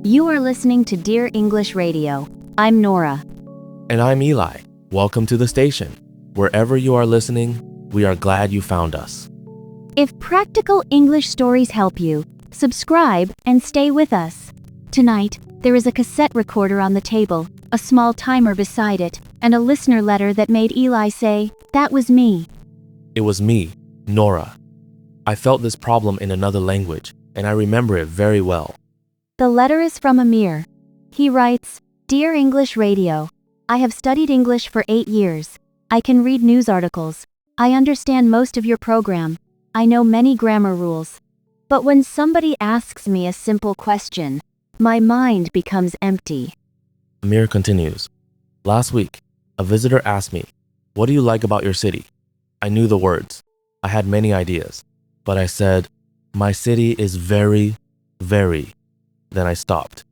You are listening to Dear English Radio. I'm Nora. And I'm Eli. Welcome to the station. Wherever you are listening, we are glad you found us. If practical English stories help you, subscribe and stay with us. Tonight, there is a cassette recorder on the table, a small timer beside it, and a listener letter that made Eli say, "That was me." It was me, Nora. I felt this problem in another language, and I remember it very well. The letter is from Amir. He writes, "Dear English Radio, I have studied English for 8 years. I can read news articles. I understand most of your program. I know many grammar rules. But when somebody asks me a simple question, my mind becomes empty." Amir continues, "Last week, a visitor asked me, 'What do you like about your city?' I knew the words. I had many ideas. But I said, 'My city is very, very.' Then I stopped.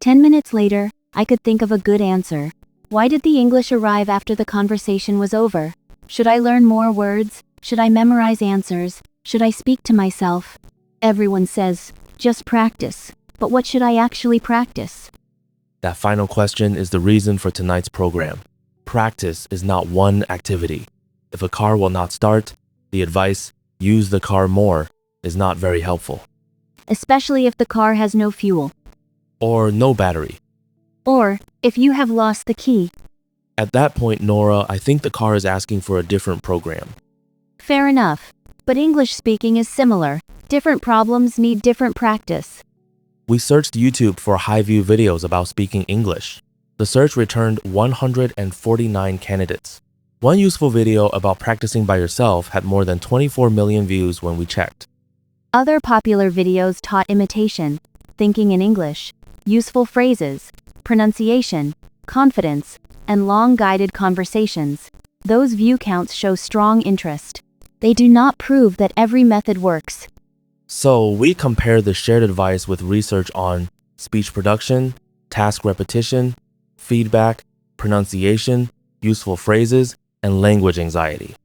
10 minutes later, I could think of a good answer. Why did the English arrive after the conversation was over? Should I learn more words? Should I memorize answers? Should I speak to myself? Everyone says, just practice. But what should I actually practice?" That final question is the reason for tonight's program. Practice is not one activity. If a car will not start, the advice, use the car more, is not very helpful. Especially if the car has no fuel. Or no battery. Or, if you have lost the key. At that point, Nora, I think the car is asking for a different program. Fair enough. But English speaking is similar. Different problems need different practice. We searched YouTube for high-view videos about speaking English. The search returned 149 candidates. One useful video about practicing by yourself had more than 24 million views when we checked. Other popular videos taught imitation, thinking in English, useful phrases, pronunciation, confidence, and long guided conversations. Those view counts show strong interest. They do not prove that every method works. So we compare the shared advice with research on speech production, task repetition, feedback, pronunciation, useful phrases, and language anxiety.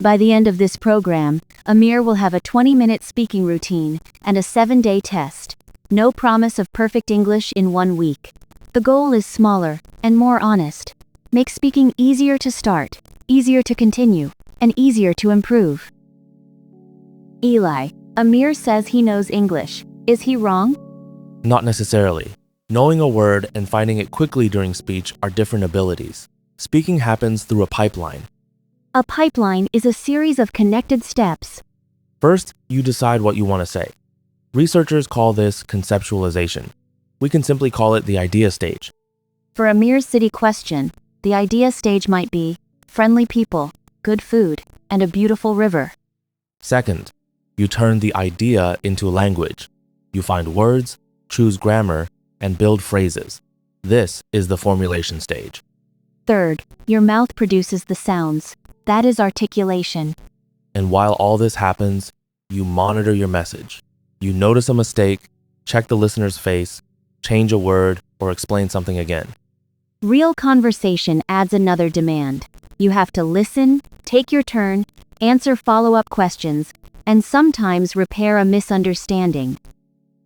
By the end of this program, Amir will have a 20-minute speaking routine and a 7-day test. No promise of perfect English in 1 week. The goal is smaller and more honest. Make speaking easier to start, easier to continue, and easier to improve. Eli, Amir says he knows English. Is he wrong? Not necessarily. Knowing a word and finding it quickly during speech are different abilities. Speaking happens through a pipeline. A pipeline is a series of connected steps. First, you decide what you want to say. Researchers call this conceptualization. We can simply call it the idea stage. For Amir's city question, the idea stage might be friendly people, good food, and a beautiful river. Second, you turn the idea into language. You find words, choose grammar, and build phrases. This is the formulation stage. Third, your mouth produces the sounds. That is articulation. And while all this happens, you monitor your message. You notice a mistake, check the listener's face, change a word, or explain something again. Real conversation adds another demand. You have to listen, take your turn, answer follow-up questions, and sometimes repair a misunderstanding.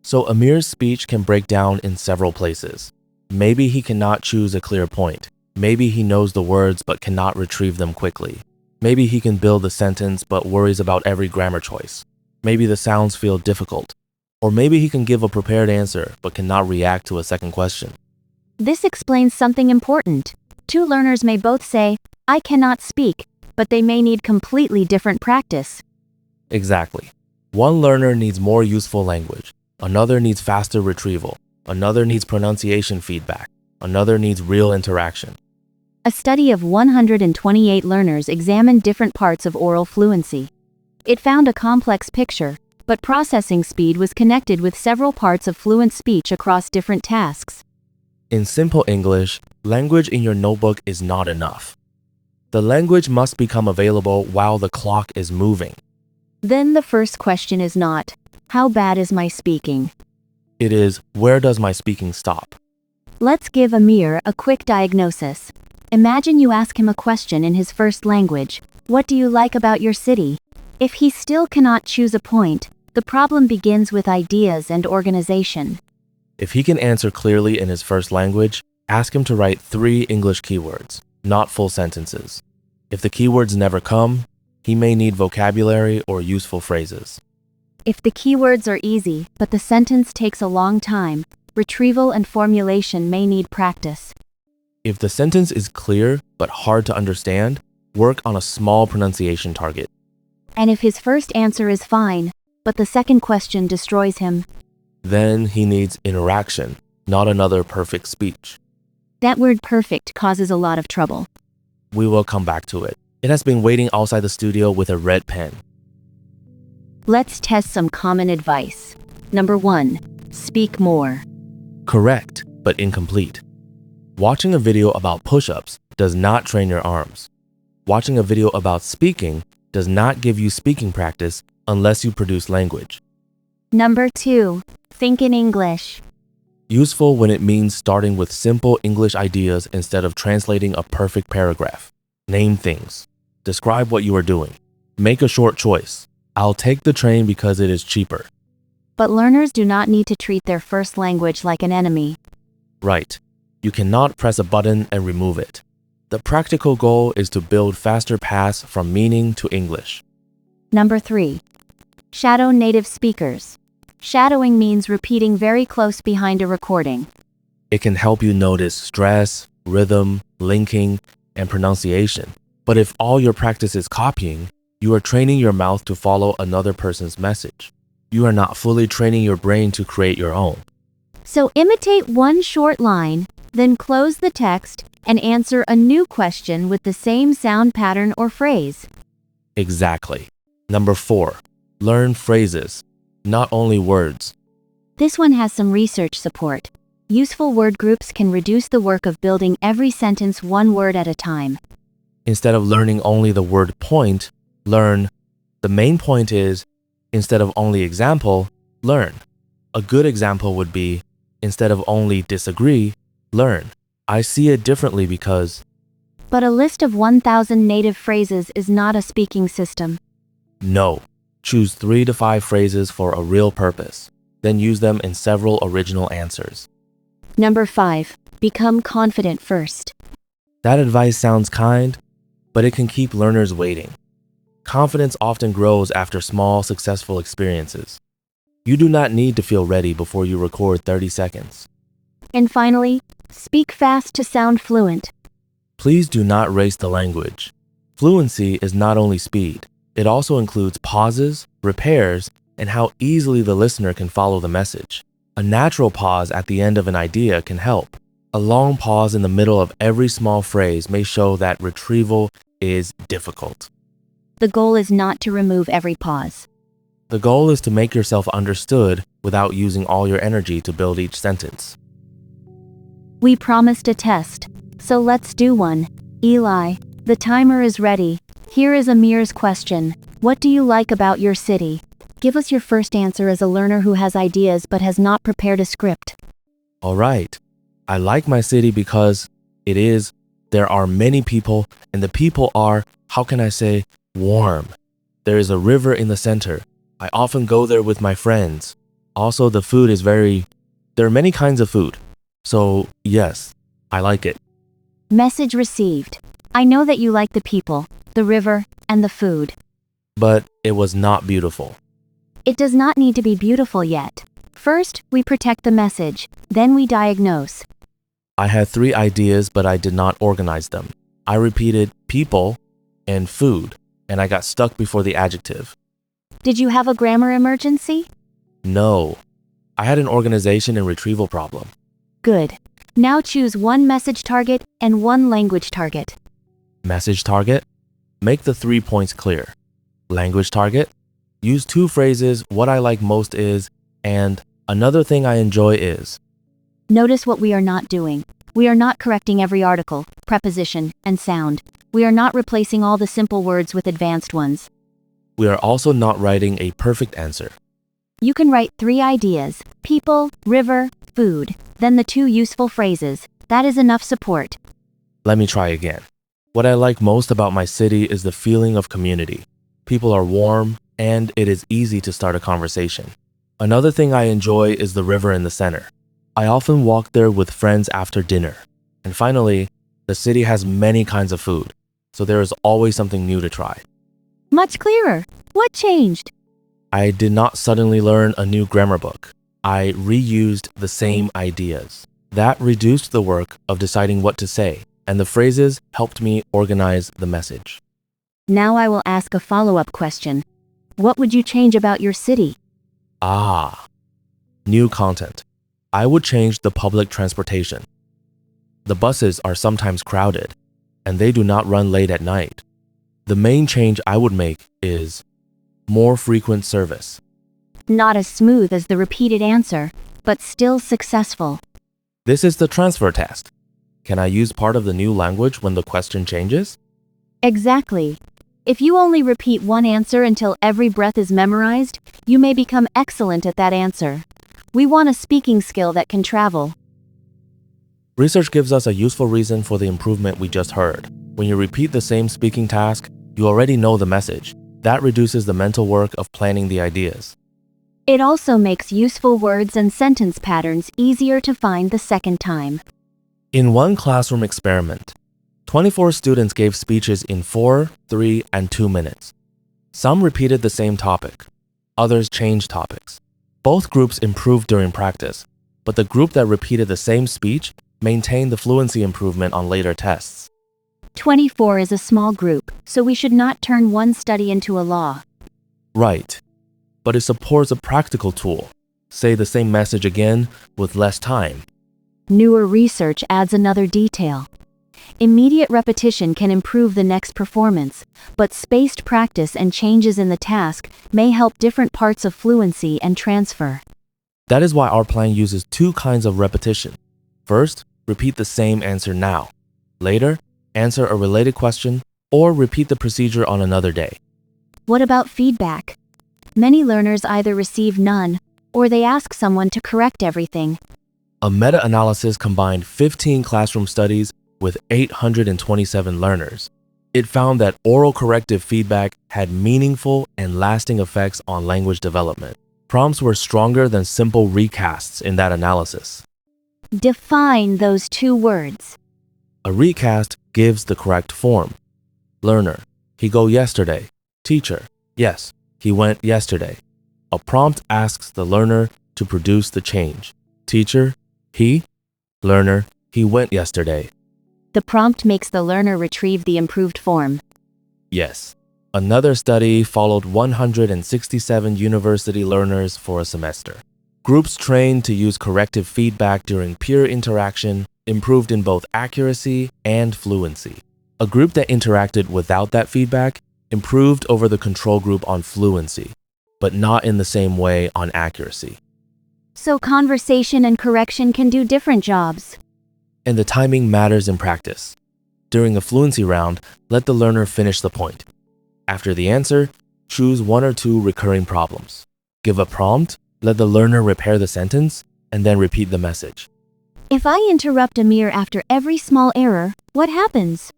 So Amir's speech can break down in several places. Maybe he cannot choose a clear point. Maybe he knows the words but cannot retrieve them quickly. Maybe he can build a sentence but worries about every grammar choice. Maybe the sounds feel difficult. Or maybe he can give a prepared answer but cannot react to a second question. This explains something important. Two learners may both say, "I cannot speak," but they may need completely different practice. Exactly. One learner needs more useful language. Another needs faster retrieval. Another needs pronunciation feedback. Another needs real interaction. A study of 128 learners examined different parts of oral fluency. It found a complex picture, but processing speed was connected with several parts of fluent speech across different tasks. In simple English, language in your notebook is not enough. The language must become available while the clock is moving. Then the first question is not, "How bad is my speaking?" It is, where does my speaking stop? Let's give Amir a quick diagnosis. Imagine you ask him a question in his first language, "What do you like about your city?" If he still cannot choose a point, the problem begins with ideas and organization. If he can answer clearly in his first language, ask him to write 3 English keywords, not full sentences. If the keywords never come, he may need vocabulary or useful phrases. If the keywords are easy, but the sentence takes a long time, retrieval and formulation may need practice. If the sentence is clear but hard to understand, work on a small pronunciation target. And if his first answer is fine, but the second question destroys him, then he needs interaction, not another perfect speech. That word perfect causes a lot of trouble. We will come back to it. It has been waiting outside the studio with a red pen. Let's test some common advice. Number 1, speak more. Correct, but incomplete. Watching a video about push-ups does not train your arms. Watching a video about speaking does not give you speaking practice unless you produce language. Number 2, think in English. Useful when it means starting with simple English ideas instead of translating a perfect paragraph. Name things. Describe what you are doing. Make a short choice. I'll take the train because it is cheaper. But learners do not need to treat their first language like an enemy. Right. You cannot press a button and remove it. The practical goal is to build faster paths from meaning to English. Number 3, shadow native speakers. Shadowing means repeating very close behind a recording. It can help you notice stress, rhythm, linking, and pronunciation. But if all your practice is copying, you are training your mouth to follow another person's message. You are not fully training your brain to create your own. So imitate one short line, then close the text and answer a new question with the same sound pattern or phrase. Exactly. Number 4, learn phrases, not only words. This one has some research support. Useful word groups can reduce the work of building every sentence one word at a time. Instead of learning only the word point, learn. The main point is, instead of only example, learn. A good example would be, instead of only disagree, learn. I see it differently because. But a list of 1,000 native phrases is not a speaking system. No. Choose 3 to 5 phrases for a real purpose, then use them in several original answers. Number 5, become confident first. That advice sounds kind, but it can keep learners waiting. Confidence often grows after small, successful experiences. You do not need to feel ready before you record 30 seconds. And finally, speak fast to sound fluent. Please do not race the language. Fluency is not only speed. It also includes pauses, repairs, and how easily the listener can follow the message. A natural pause at the end of an idea can help. A long pause in the middle of every small phrase may show that retrieval is difficult. The goal is not to remove every pause. The goal is to make yourself understood without using all your energy to build each sentence. We promised a test, so let's do one. Eli, the timer is ready. Here is Amir's question. What do you like about your city? Give us your first answer as a learner who has ideas but has not prepared a script. All right. I like my city because there are many people, and the people are, how can I say, warm. There is a river in the center. I often go there with my friends. Also, the food is there are many kinds of food. So, yes, I like it. Message received. I know that you like the people, the river, and the food. But it was not beautiful. It does not need to be beautiful yet. First, we protect the message, then we diagnose. I had 3 ideas, but I did not organize them. I repeated people and food, and I got stuck before the adjective. Did you have a grammar emergency? No. I had an organization and retrieval problem. Good. Now choose one message target and one language target. Message target? Make the 3 points clear. Language target? Use 2 phrases, what I like most is, and another thing I enjoy is. Notice what we are not doing. We are not correcting every article, preposition, and sound. We are not replacing all the simple words with advanced ones. We are also not writing a perfect answer. You can write 3 ideas: people, river, food, then the 2 useful phrases. That is enough support. Let me try again. What I like most about my city is the feeling of community. People are warm, and it is easy to start a conversation. Another thing I enjoy is the river in the center. I often walk there with friends after dinner. And finally, the city has many kinds of food, so there is always something new to try. Much clearer. What changed? I did not suddenly learn a new grammar book. I reused the same ideas. That reduced the work of deciding what to say, and the phrases helped me organize the message. Now I will ask a follow-up question. What would you change about your city? New content. I would change the public transportation. The buses are sometimes crowded, and they do not run late at night. The main change I would make is more frequent service. Not as smooth as the repeated answer, but still successful. This is the transfer test. Can I use part of the new language when the question changes? Exactly. If you only repeat one answer until every breath is memorized, you may become excellent at that answer. We want a speaking skill that can travel. Research gives us a useful reason for the improvement we just heard. When you repeat the same speaking task, you already know the message. That reduces the mental work of planning the ideas. It also makes useful words and sentence patterns easier to find the second time. In one classroom experiment, 24 students gave speeches in 4, 3, and 2 minutes. Some repeated the same topic. Others changed topics. Both groups improved during practice, but the group that repeated the same speech maintained the fluency improvement on later tests. 24 is a small group, so we should not turn one study into a law. Right. But it supports a practical tool. Say the same message again with less time. Newer research adds another detail. Immediate repetition can improve the next performance, but spaced practice and changes in the task may help different parts of fluency and transfer. That is why our plan uses 2 kinds of repetition. First, repeat the same answer now. Later, answer a related question or repeat the procedure on another day. What about feedback? Many learners either receive none, or they ask someone to correct everything. A meta-analysis combined 15 classroom studies with 827 learners. It found that oral corrective feedback had meaningful and lasting effects on language development. Prompts were stronger than simple recasts in that analysis. Define those 2 words. A recast gives the correct form. Learner, he go yesterday. Teacher, yes, he went yesterday. A prompt asks the learner to produce the change. Teacher, he. Learner, he went yesterday. The prompt makes the learner retrieve the improved form. Yes. Another study followed 167 university learners for a semester. Groups trained to use corrective feedback during peer interaction improved in both accuracy and fluency. A group that interacted without that feedback improved over the control group on fluency, but not in the same way on accuracy. So conversation and correction can do different jobs. And the timing matters in practice. During a fluency round, let the learner finish the point. After the answer, choose 1 or 2 recurring problems. Give a prompt, let the learner repair the sentence, and then repeat the message. If I interrupt Amir after every small error, what happens?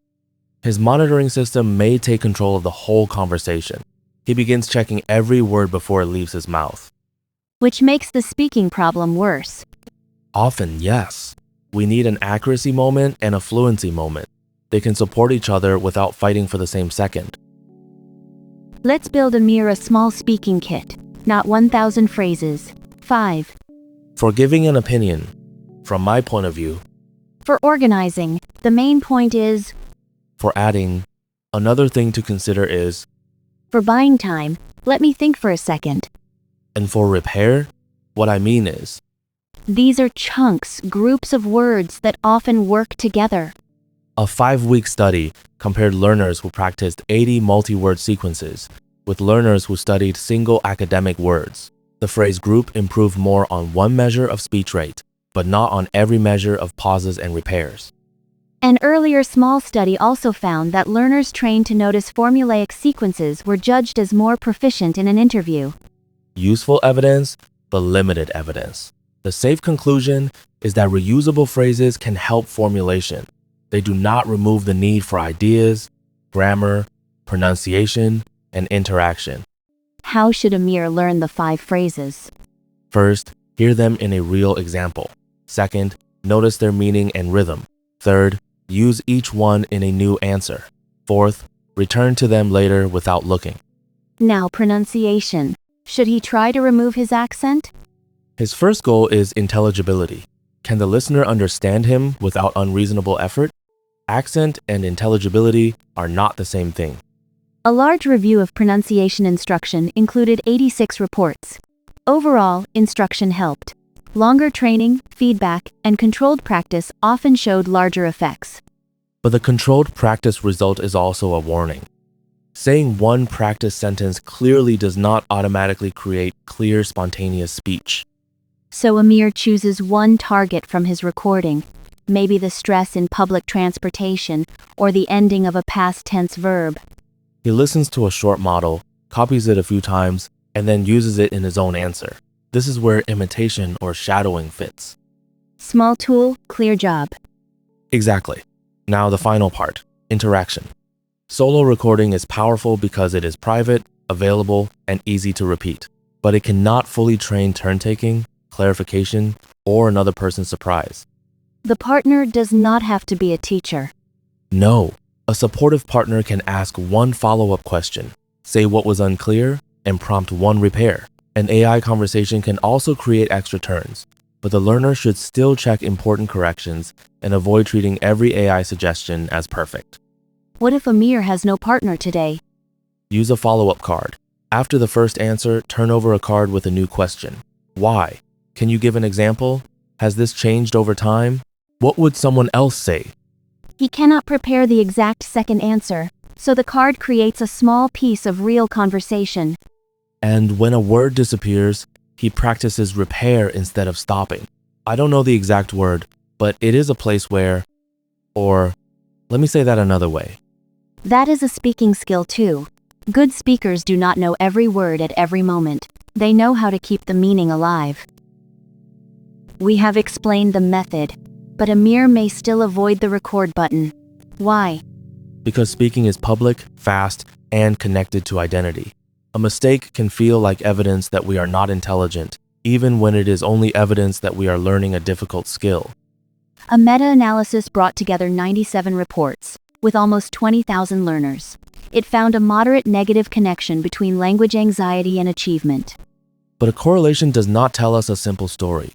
His monitoring system may take control of the whole conversation. He begins checking every word before it leaves his mouth. Which makes the speaking problem worse. Often, yes. We need an accuracy moment and a fluency moment. They can support each other without fighting for the same second. Let's build Amir a small speaking kit, not 1,000 phrases. 5. For giving an opinion, from my point of view. For organizing, the main point is. For adding, another thing to consider is. For buying time, let me think for a second. And for repair, what I mean is. These are chunks, groups of words that often work together. A 5-week study compared learners who practiced 80 multi-word sequences with learners who studied single academic words. The phrase group improved more on one measure of speech rate, but not on every measure of pauses and repairs. An earlier small study also found that learners trained to notice formulaic sequences were judged as more proficient in an interview. Useful evidence, but limited evidence. The safe conclusion is that reusable phrases can help formulation. They do not remove the need for ideas, grammar, pronunciation, and interaction. How should Amir learn the 5 phrases? First, hear them in a real example. Second, notice their meaning and rhythm. Third, use each one in a new answer. Fourth, return to them later without looking. Now pronunciation. Should he try to remove his accent? His first goal is intelligibility. Can the listener understand him without unreasonable effort? Accent and intelligibility are not the same thing. A large review of pronunciation instruction included 86 reports. Overall, instruction helped. Longer training, feedback, and controlled practice often showed larger effects. But the controlled practice result is also a warning. Saying one practice sentence clearly does not automatically create clear, spontaneous speech. So Amir chooses one target from his recording, maybe the stress in public transportation or the ending of a past tense verb. He listens to a short model, copies it a few times, and then uses it in his own answer. This is where imitation or shadowing fits. Small tool, clear job. Exactly. Now the final part, interaction. Solo recording is powerful because it is private, available, and easy to repeat. But it cannot fully train turn-taking, clarification, or another person's surprise. The partner does not have to be a teacher. No, a supportive partner can ask one follow-up question, say what was unclear, and prompt one repair. An AI conversation can also create extra turns, but the learner should still check important corrections and avoid treating every AI suggestion as perfect. What if Amir has no partner today? Use a follow-up card. After the first answer, turn over a card with a new question. Why? Can you give an example? Has this changed over time? What would someone else say? He cannot prepare the exact second answer, so the card creates a small piece of real conversation. And when a word disappears, he practices repair instead of stopping. I don't know the exact word, but it is a place where, or let me say that another way. That is a speaking skill too. Good speakers do not know every word at every moment. They know how to keep the meaning alive. We have explained the method, but Amir may still avoid the record button. Why? Because speaking is public, fast, and connected to identity. A mistake can feel like evidence that we are not intelligent, even when it is only evidence that we are learning a difficult skill. A meta-analysis brought together 97 reports, with almost 20,000 learners. It found a moderate negative connection between language anxiety and achievement. But a correlation does not tell us a simple story.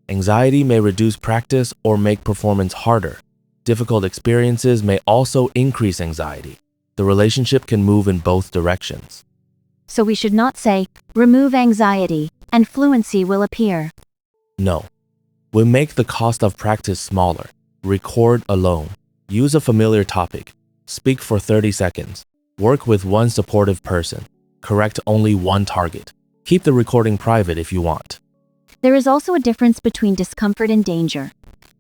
Anxiety may reduce practice or make performance harder. Difficult experiences may also increase anxiety. The relationship can move in both directions. So we should not say, remove anxiety, and fluency will appear. No. We make the cost of practice smaller. Record alone. Use a familiar topic. Speak for 30 seconds. Work with one supportive person. Correct only one target. Keep the recording private if you want. There is also a difference between discomfort and danger.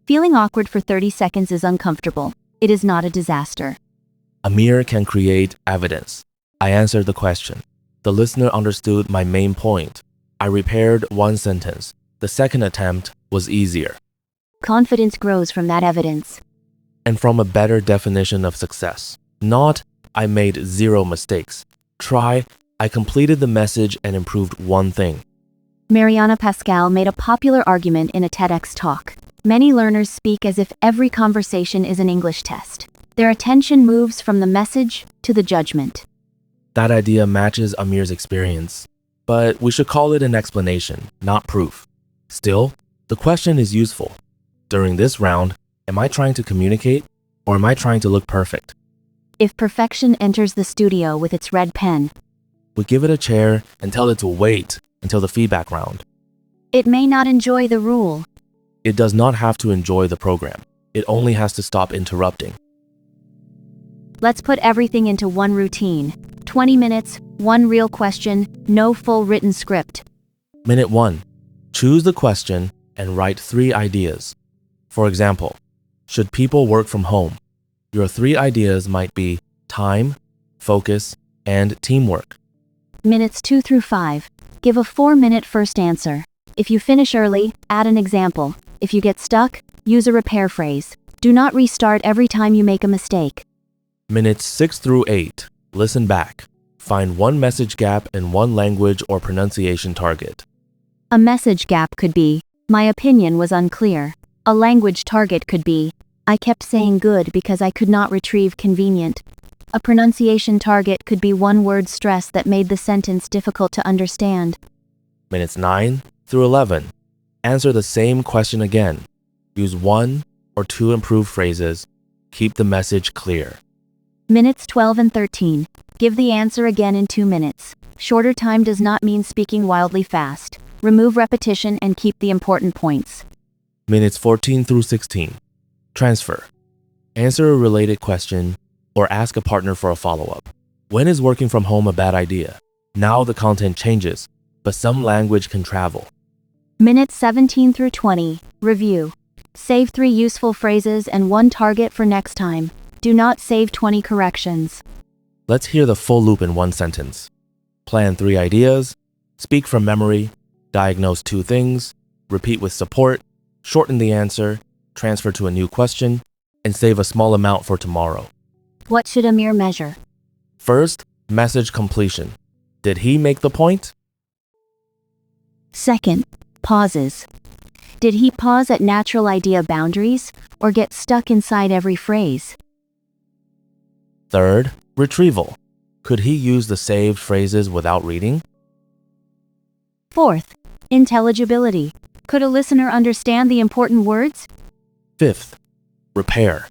Feeling awkward for 30 seconds is uncomfortable. It is not a disaster. Amir can create evidence. I answered the question. The listener understood my main point. I repaired one sentence. The second attempt was easier. Confidence grows from that evidence. And from a better definition of success. Not, I made 0 mistakes. Try, I completed the message and improved one thing. Mariana Pascal made a popular argument in a TEDx talk. Many learners speak as if every conversation is an English test. Their attention moves from the message to the judgment. That idea matches Amir's experience, but we should call it an explanation, not proof. Still, the question is useful. During this round, am I trying to communicate or am I trying to look perfect? If perfection enters the studio with its red pen, we give it a chair and tell it to wait until the feedback round. It may not enjoy the rule. It does not have to enjoy the program. It only has to stop interrupting. Let's put everything into one routine. 20 minutes, one real question, no full written script. Minute 1. Choose the question and write 3 ideas. For example, should people work from home? Your 3 ideas might be time, focus, and teamwork. Minutes 2 through 5. Give a 4-minute first answer. If you finish early, add an example. If you get stuck, use a repair phrase. Do not restart every time you make a mistake. Minutes 6 through 8. Listen back. Find one message gap and one language or pronunciation target. A message gap could be, my opinion was unclear. A language target could be, I kept saying good because I could not retrieve convenient. A pronunciation target could be one-word stress that made the sentence difficult to understand. Minutes 9 through 11. Answer the same question again. Use 1 or 2 improved phrases. Keep the message clear. Minutes 12 and 13. Give the answer again in 2 minutes. Shorter time does not mean speaking wildly fast. Remove repetition and keep the important points. Minutes 14 through 16. Transfer. Answer a related question or ask a partner for a follow-up. When is working from home a bad idea? Now the content changes, but some language can travel. Minutes 17 through 20. Review. Save 3 useful phrases and 1 target for next time. Do not save 20 corrections. Let's hear the full loop in 1 sentence. Plan 3 ideas, speak from memory, diagnose 2 things, repeat with support, shorten the answer, transfer to a new question, and save a small amount for tomorrow. What should Amir measure? First, message completion. Did he make the point? Second, pauses. Did he pause at natural idea boundaries, or get stuck inside every phrase? Third, retrieval. Could he use the saved phrases without reading? Fourth, intelligibility. Could a listener understand the important words? Fifth, repair.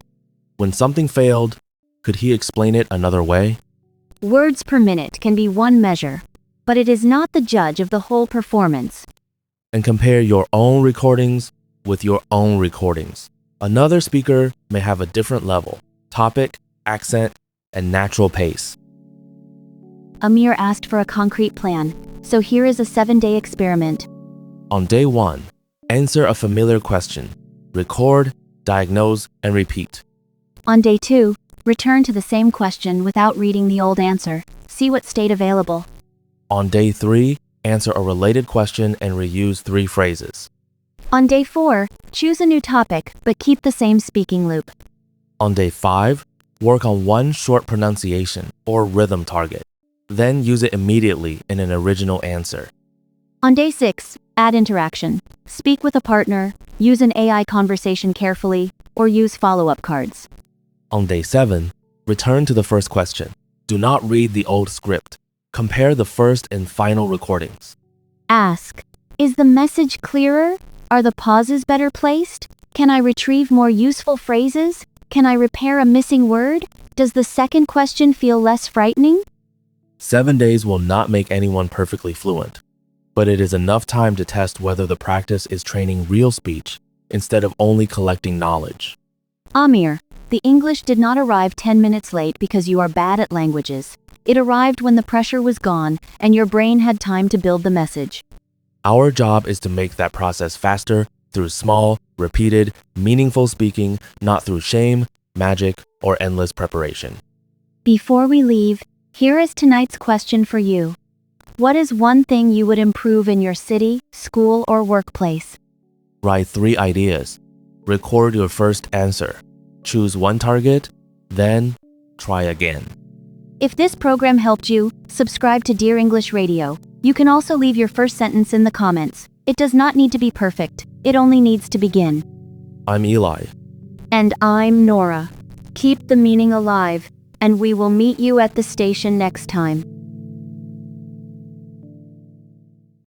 When something failed, could he explain it another way? Words per minute can be one measure, but it is not the judge of the whole performance. And compare your own recordings with your own recordings. Another speaker may have a different level, topic, accent, and natural pace. Amir asked for a concrete plan, so here is a 7-day experiment. On day 1, answer a familiar question. Record, diagnose, and repeat. On day 2, return to the same question without reading the old answer. See what stayed available. On day 3, answer a related question and reuse 3 phrases. On day 4, choose a new topic, but keep the same speaking loop. On day 5, work on 1 short pronunciation or rhythm target. Then use it immediately in an original answer. On day 6, add interaction. Speak with a partner, use an AI conversation carefully, or use follow-up cards. On day 7, return to the first question. Do not read the old script. Compare the first and final recordings. Ask, is the message clearer? Are the pauses better placed? Can I retrieve more useful phrases? Can I repair a missing word? Does the second question feel less frightening? 7 days will not make anyone perfectly fluent, but it is enough time to test whether the practice is training real speech instead of only collecting knowledge. Amir, the English did not arrive 10 minutes late because you are bad at languages. It arrived when the pressure was gone and your brain had time to build the message. Our job is to make that process faster through small, repeated, meaningful speaking, not through shame, magic, or endless preparation. Before we leave, here is tonight's question for you. What is one thing you would improve in your city, school, or workplace? Write 3 ideas. Record your first answer. Choose 1 target, then try again. If this program helped you, subscribe to Dear English Radio. You can also leave your first sentence in the comments. It does not need to be perfect. It only needs to begin. I'm Eli. And I'm Nora. Keep the meaning alive, and we will meet you at the station next time.